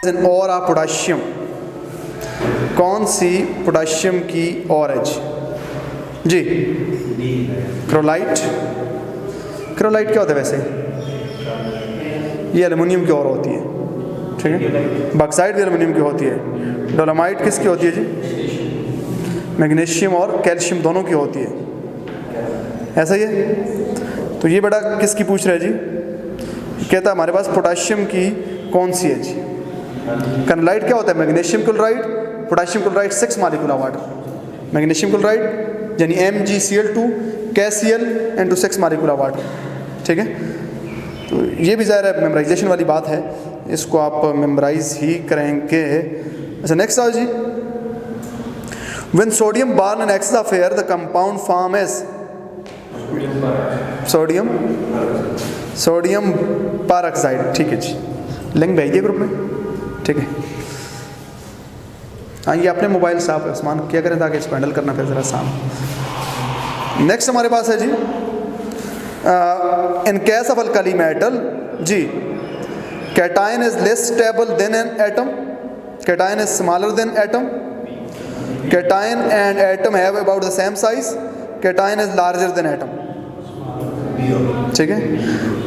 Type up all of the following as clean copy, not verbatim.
और of potassium, कौन C potassium की और है जी? क्रोलाइट। क्रोलाइट क्या होता है वैसे? ये एल्युमिनियम की और होती है, ठीक है। बॉक्साइट भी एल्युमिनियम की होती है। डोलोमाइट किसकी होती है जी? मैग्नीशियम और कैल्शियम दोनों की होती है, ऐसा ही है। तो ये बेटा किसकी पूछ रहा है जी? कहता है हमारे पास पोटाशियम की कौन सी है जी? क्लोराइड क्या होता है? Magnesium chloride, potassium chloride 6 molecular water. Magnesium chloride यानी MgCl2 KCl into 6 molecular water, ठीक है। तो ये भी ज़ाहिर है मेमोराइजेशन वाली बात है, इसको आप मेमोराइज ही करेंगे। अच्छा नेक्स्ट आओ जी। When sodium burn in excess of air, the compound form is sodium peroxide, ठीक है जी। लिंक भेजिए ग्रुप में, ठीक है। हाँ ये अपने मोबाइल से आप आसमान क्या करें ताकि इसको हैंडल करना फिर ज़रा आसान। नेक्स्ट हमारे पास है जी, in case of alkali metal जी, cation is less stable than an atom, cation is smaller than atom, cation and atom have about the same size, cation is larger than atom, ठीक है।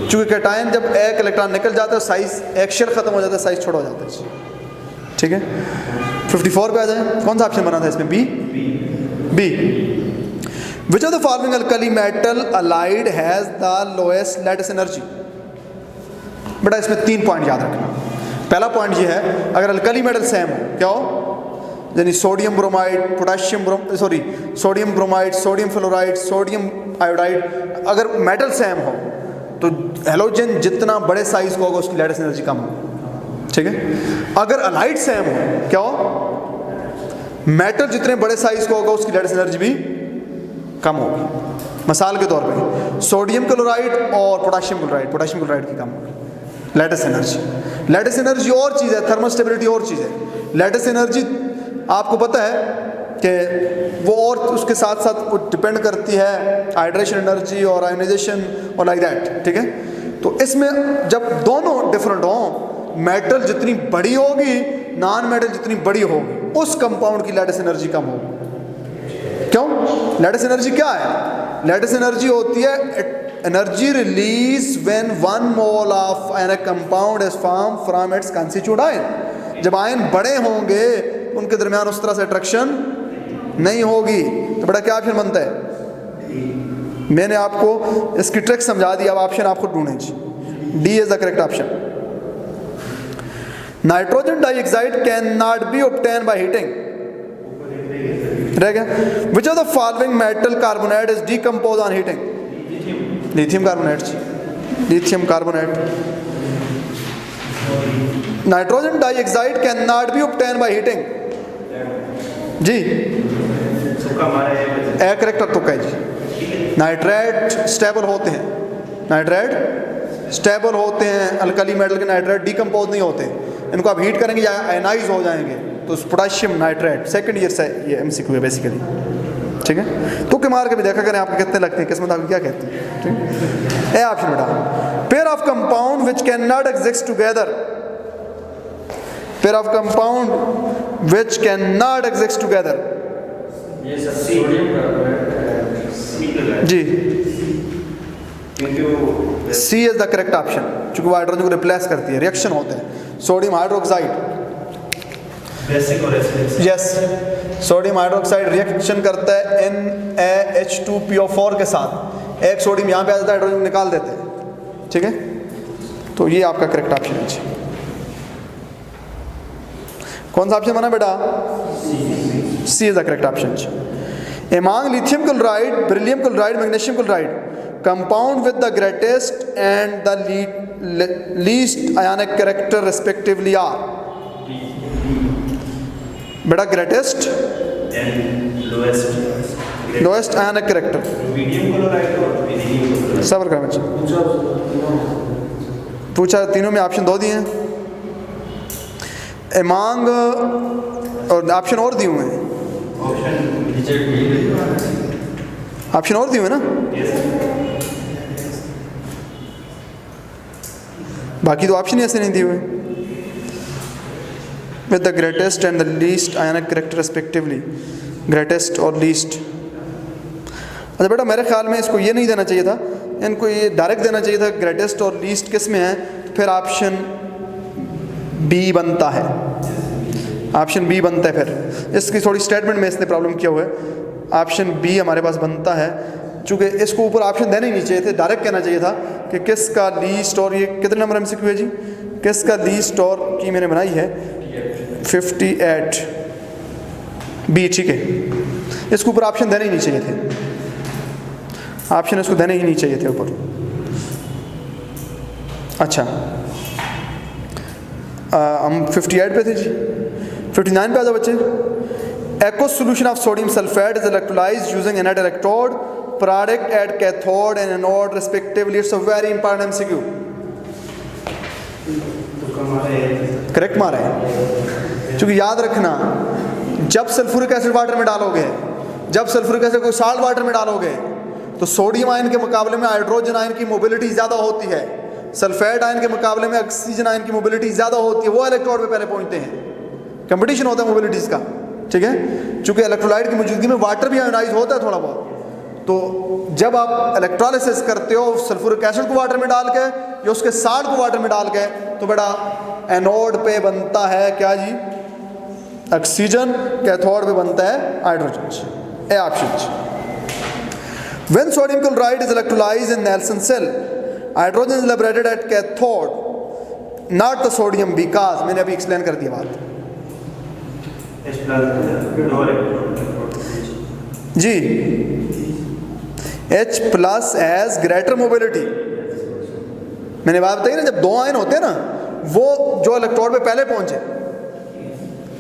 चूँकि cation जब एक electron निकल जाता है size एक शेयर खत्म हो जाता है, साइज छोटा हो जाता है, ठीक है। 54 पे आ जाए, कौन सा ऑप्शन बना था इसमें? B. Which of the following alkali metal halide has the lowest lattice energy? बेटा इसमें 3 पॉइंट याद रखना। पहला पॉइंट ये है, अगर अल्कली मेटल सेम हो, क्या हो? यानी sodium bromide, sodium bromide, sodium fluoride, sodium iodide, अगर मेटल सेम हो तो हेलोजन जितना बड़े साइज का होगा उसकी लैटिस एनर्जी कम हो, ठीक है। अगर अलाइड सेम हो, क्या हो? मेटल जितने बड़े साइज का होगा उसकी लैटिस एनर्जी भी कम होगी। मिसाल के तौर पे सोडियम क्लोराइड और पोटाशियम क्लोराइड की कम होगी लैटिस एनर्जी। लैटिस एनर्जी और चीज़ है, थर्मल स्टेबिलिटी और चीज़ है। लैटिस एनर्जी आपको पता है कि वो और उसके साथ साथ वो डिपेंड करती है हाइड्रेशन एनर्जी और आयोनाइजेशन और लाइक दैट, ठीक है। तो इसमें जब दोनों डिफरेंट हों, मेटल जितनी बड़ी होगी, नॉन मेटल जितनी बड़ी होगी, उस कंपाउंड की लैटिस एनर्जी कम होगी। क्यों? लैटिस एनर्जी क्या है? लैटिस एनर्जी होती है energy release when 1 mole of an compound is form from its constitute ion. जब आयन बड़े होंगे उनके दरमियान उस तरह से अट्रैक्शन नहीं होगी। तो बड़ा क्या ऑप्शन बनता है? मैंने आपको इसकी ट्रिक समझा दी, अब ऑप्शन आपको ढूंढें जी। D is the correct option. Nitrogen dioxide can not be obtain by heating, रह गया। Which of the following metal carbonate is decompose on heating? Lithium carbonate जी, lithium carbonate. Nitrogen dioxide can not be obtain by heating जी, एक correct तुक्का है जी। Nitrate stable होते हैं, nitrate stable होते हैं, अल्कली मेटल के नाइट्रेट डीकंपोज नहीं होते। इनको आप हीट करेंगे या आयनाइज हो जाएंगे तो पोटाशियम नाइट्रेट, सेकंड ईयर से ये MCQ है बेसिकली, ठीक है। तो के मार के भी देखा करें आपको कितने लगते हैं, किस्मत आपकी क्या कहती है, ठीक है। ऑप्शन बेटा, pair of compound which can not exist together, pair of compound which can not exist together जी, C is the correct option. चूंकि वो हाइड्रोजन को रिप्लेस करती है, रिएक्शन होते हैं। Sodium hydroxide, yes, sodium hydroxide reaction करता है NaH2PO4 के साथ। एक सोडियम यहाँ पे आ जाता है, हाइड्रोजन निकाल देते हैं, ठीक है। तो ये आपका करेक्ट ऑप्शन है जी। कौन सा ऑप्शन बना बेटा? C is the correct option जी। Among lithium chloride, beryllium chloride, magnesium chloride, compound with the greatest and the least ionic character respectively are? बेटा greatest and lowest ionic character, सबर कर बच्चे, पूछा तीनों में ऑप्शन 2 दिए हैं। Among और ऑप्शन और दिए हुए हैं, ऑप्शन और दिए हुए ना, बाकी तो ऑप्शन ही ऐसे नहीं दिए हुए। With the greatest and the least ionic character respectively, greatest और लीस्ट। अच्छा बेटा मेरे ख्याल में इसको ये नहीं देना चाहिए था, इनको ये डायरेक्ट देना चाहिए था ग्रेटेस्ट और लीस्ट किस में है, फिर ऑप्शन बी बनता है, ऑप्शन बी बनता है। फिर इसकी थोड़ी स्टेटमेंट में इसने प्रॉब्लम किया हुआ है, ऑप्शन बी हमारे पास बनता है। चूँकि इसको ऊपर ऑप्शन देने ही नहीं चाहिए थे, डायरेक्ट कहना चाहिए था कि किसका लीस्ट, और ये कितने नंबर MCQ है जी, किसका लीस्ट और की मैंने बनाई है 58 बी, ठीक है। इसके ऊपर ऑप्शन देने ही नहीं चाहिए थे, ऑप्शन इसको देने ही नहीं चाहिए थे ऊपर। अच्छा हम 58 पे थे जी, 59 पे आ जाओ बच्चे। Aqueous solution of sodium sulphate is electrolysed using anode electrode, product at cathode and anode respectively. It's a very important MCQ। Correct मारा है, क्योंकि याद रखना जब सल्फ्यूरिक एसिड वाटर में डालोगे, जब सल्फ्यूरिक एसिड को साल्ट वाटर में डालोगे तो सोडियम आयन के मुकाबले में हाइड्रोजन आयन की मोबिलिटी ज़्यादा होती है, सल्फेट आयन के मुकाबले में ऑक्सीजन आयन की मोबिलिटी ज़्यादा होती है, वो इलेक्ट्रोड पे पहले पहुंचते हैं, कंपटीशन होता है मोबिलिटीज़ का, ठीक है। चूँकि इलेक्ट्रोलाइट की मौजूदगी में वाटर भी आयोनाइज होता है थोड़ा बहुत, तो जब आप इलेक्ट्रोलिसिस करते हो सल्फ्यूरिक एसिड को वाटर में डाल के या उसके साल्ट को वाटर में डाल के, तो बेटा एनोड पे बनता है क्या जी, ऑक्सीजन, कैथोड पे बनता है hydrogen. A option. When sodium chloride is electrolyzed in Nelson cell, hydrogen is liberated at cathode, not the sodium, because मैंने अभी एक्सप्लेन कर दिया बात जी। H plus has greater mobility, मैंने बात बताई ना, जब दो आयन होते हैं ना, वो जो इलेक्ट्रोड पे पहले पहुंचे,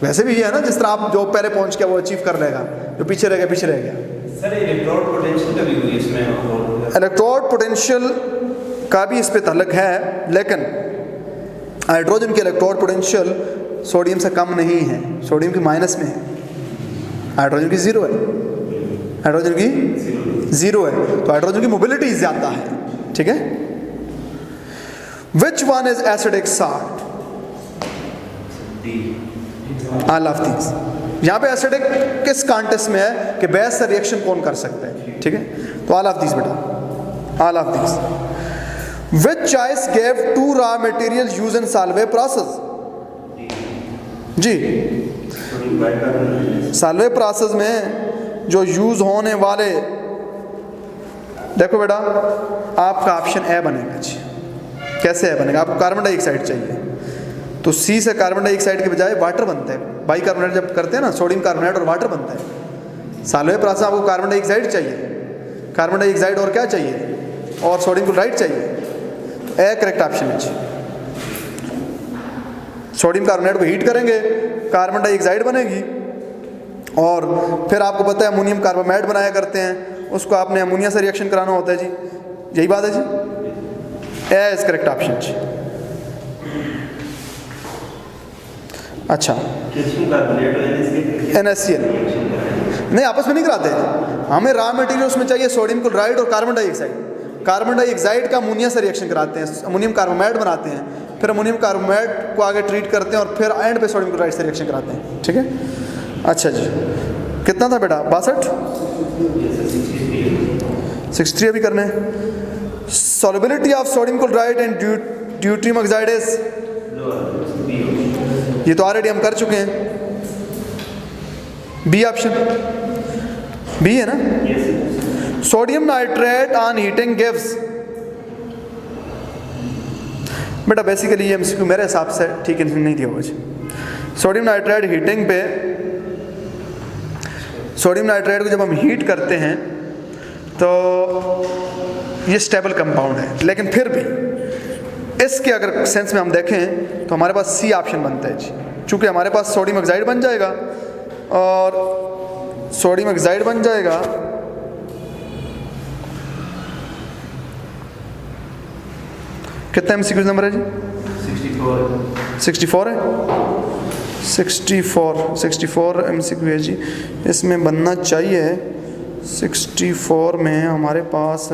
वैसे भी ये है ना, जिस तरह आप जो पहले पहुंच गया वो अचीव कर लेगा, जो पीछे रह गया पीछे रह गया। सर इलेक्ट्रोड पोटेंशियल का भी इसमें, इलेक्ट्रोड पोटेंशियल का भी इस पे तल्लुक है, लेकिन हाइड्रोजन की इलेक्ट्रोड पोटेंशियल सोडियम से कम नहीं है, सोडियम की माइनस में है, हाइड्रोजन की ज़ीरो है, हाइड्रोजन की ज़ीरो है, तो हाइड्रोजन की मोबिलिटी ज़्यादा है, ठीक है। Which one is acidic salt? All of these. यहाँ पे एसिडिक किस कॉन्टेक्स्ट में है कि बेस से रिएक्शन कौन कर सकता है, ठीक है, तो ऑल ऑफ दीज बेटा, all of these. Which choice gave to raw material use in Solvay process? जी, साल्वे प्रोसेस में जो यूज होने वाले, देखो बेटा आपका ऑप्शन ए बनेगा जी। कैसे ए बनेगा? आपको कार्बन डाइऑक्साइड चाहिए, तो सी से कार्बन डाइऑक्साइड के बजाय वाटर बनता है, बाई कार्बोनेट जब करते हैं ना, सोडियम कार्बोनेट और वाटर बनता है। साल्वे प्रोसेस आपको कार्बन डाइऑक्साइड चाहिए, कार्बन डाइऑक्साइड और क्या चाहिए, और सोडियम क्लोराइड चाहिए, तो ए करेक्ट ऑप्शन है जी। सोडियम कार्बोनेट को हीट करेंगे, कार्बन डाइऑक्साइड बनेगी, और फिर आपको पता है अमोनियम कार्बोमेट बनाया करते हैं, उसको आपने अमोनिया से रिएक्शन कराना होता है जी, यही बात है जी। ए इज करेक्ट ऑप्शन जी। अच्छा, NaCl नहीं, आपस में नहीं कराते, हमें रॉ मटेरियल उसमें चाहिए सोडियम क्लोराइड और कार्बन डाइऑक्साइड। कार्बन डाइऑक्साइड का अमोनिया से रिएक्शन कराते हैं, अमोनियम कार्बोमेट बनाते हैं, फिर अमोनियम कार्बोमेट को आगे ट्रीट करते हैं, और फिर एंड पे सोडियम क्लोराइड से रिएक्शन कराते हैं, ठीक है। अच्छा जी, कितना था बेटा? 62, 63 अभी करने। Solubility of sodium chloride and deuterium oxide is, ये तो ऑलरेडी हम कर चुके हैं, बी ऑप्शन, बी है ना। Sodium nitrate on heating gives, बेटा बेसिकली ये MCQ मेरे हिसाब से ठीक नहीं दिया हुआ। सोडियम नाइट्रेट हीटिंग पे, सोडियम नाइट्रेट को जब हम हीट करते हैं तो ये स्टेबल कंपाउंड है, लेकिन फिर भी इसके अगर सेंस में हम देखें तो हमारे पास सी ऑप्शन बनता है जी, चूँकि हमारे पास सोडियम ऑक्साइड बन जाएगा, और सोडियम ऑक्साइड बन जाएगा, कितना MCQ नंबर है जी? 64 है, 64 MCQ है जी। इसमें बनना चाहिए 64 में हमारे पास